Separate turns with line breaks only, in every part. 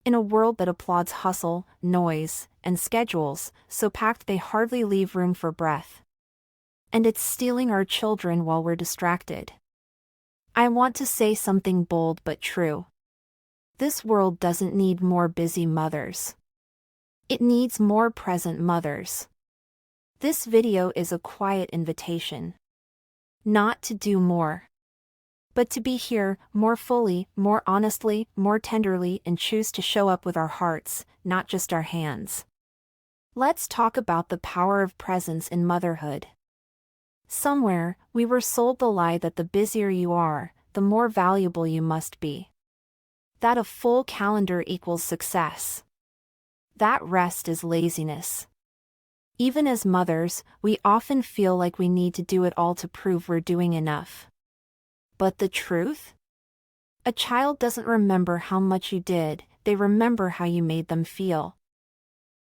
In a world that applauds hustle, noise, and schedules, so packed they hardly leave room for breath. And it's stealing our children while we're distracted. I want to say something bold but true. This world doesn't need more busy mothers. It needs more present mothers. This video is a quiet invitation. Not to do more, but to be here, more fully, more honestly, more tenderly, and choose to show up with our hearts, not just our hands. Let's talk about the power of presence in motherhood. Somewhere, we were sold the lie that the busier you are, the more valuable you must be. That a full calendar equals success. That rest is laziness. Even as mothers, we often feel like we need to do it all to prove we're doing enough. But the truth? A child doesn't remember how much you did, they remember how you made them feel.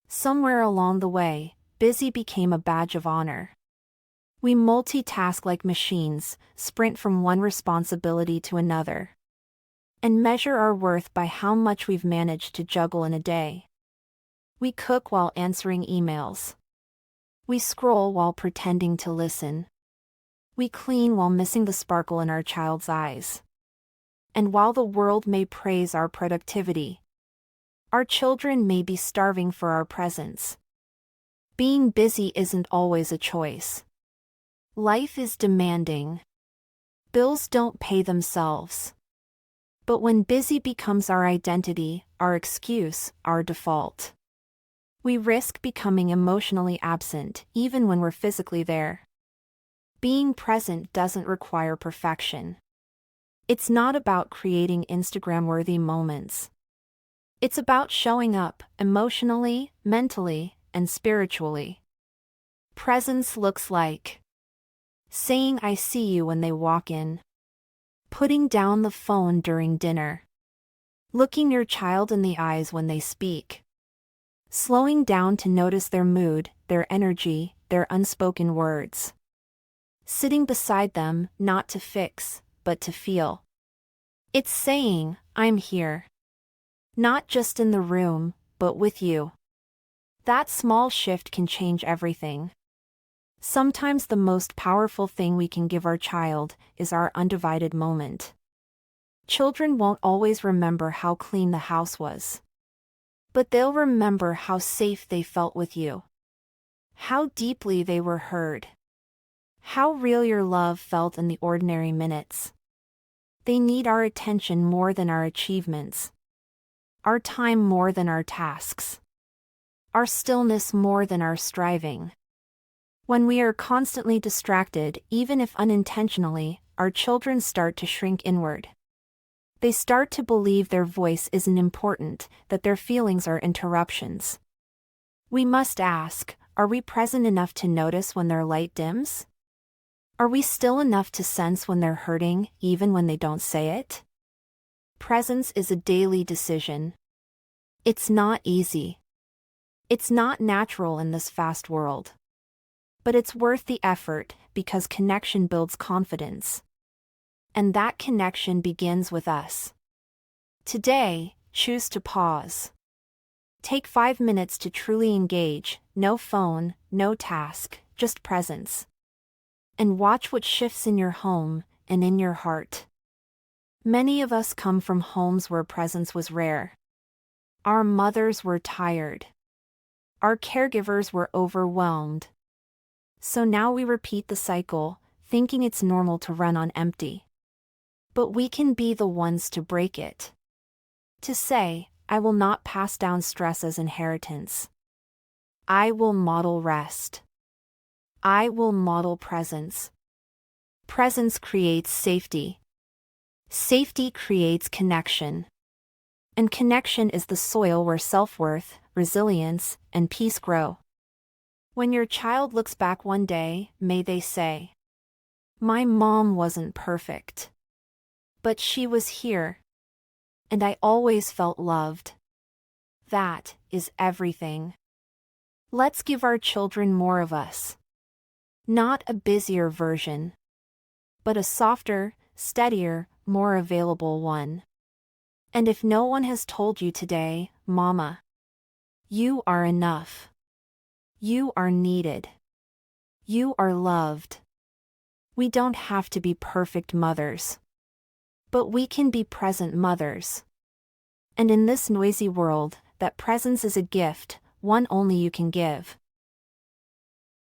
Somewhere along the way, busy became a badge of honor. We multitask like machines, sprint from one responsibility to another, and measure our worth by how much we've managed to juggle in a day. We cook while answering emails. We scroll while pretending to listen. We clean while missing the sparkle in our child's eyes. And while the world may praise our productivity, our children may be starving for our presence. Being busy isn't always a choice. Life is demanding. Bills don't pay themselves. But when busy becomes our identity, our excuse, our default, we risk becoming emotionally absent even when we're physically there. Being present doesn't require perfection. It's not about creating Instagram-worthy moments. It's about showing up emotionally, mentally, and spiritually. Presence looks like saying "I see you" when they walk in, putting down the phone during dinner, looking your child in the eyes when they speak, slowing down to notice their mood, their energy, their unspoken words, sitting beside them, not to fix, but to feel. It's saying, "I'm here." Not just in the room, but with you. That small shift can change everything. Sometimes the most powerful thing we can give our child is our undivided moment. Children won't always remember how clean the house was, but they'll remember how safe they felt with you, how deeply they were heard, how real your love felt in the ordinary minutes. They need our attention more than our achievements, our time more than our tasks, our stillness more than our striving. When we are constantly distracted, even if unintentionally, our children start to shrink inward. They start to believe their voice isn't important, that their feelings are interruptions. We must ask, are we present enough to notice when their light dims? Are we still enough to sense when they're hurting, even when they don't say it? Presence is a daily decision. It's not easy. It's not natural in this fast world. But it's worth the effort, because connection builds confidence. And that connection begins with us. Today, choose to pause. Take 5 minutes to truly engage, no phone, no task, just presence. And watch what shifts in your home, and in your heart. Many of us come from homes where presence was rare. Our mothers were tired. Our caregivers were overwhelmed. So now we repeat the cycle, thinking it's normal to run on empty. But we can be the ones to break it. To say, "I will not pass down stress as inheritance. I will model rest. I will model presence." Presence creates safety. Safety creates connection. And connection is the soil where self-worth, resilience, and peace grow. When your child looks back one day, may they say, "My mom wasn't perfect, but she was here, and I always felt loved." That is everything. Let's give our children more of us. Not a busier version, but a softer, steadier, more available one. And if no one has told you today, Mama, you are enough. You are needed. You are loved. We don't have to be perfect mothers. But we can be present mothers. And in this noisy world, that presence is a gift, one only you can give.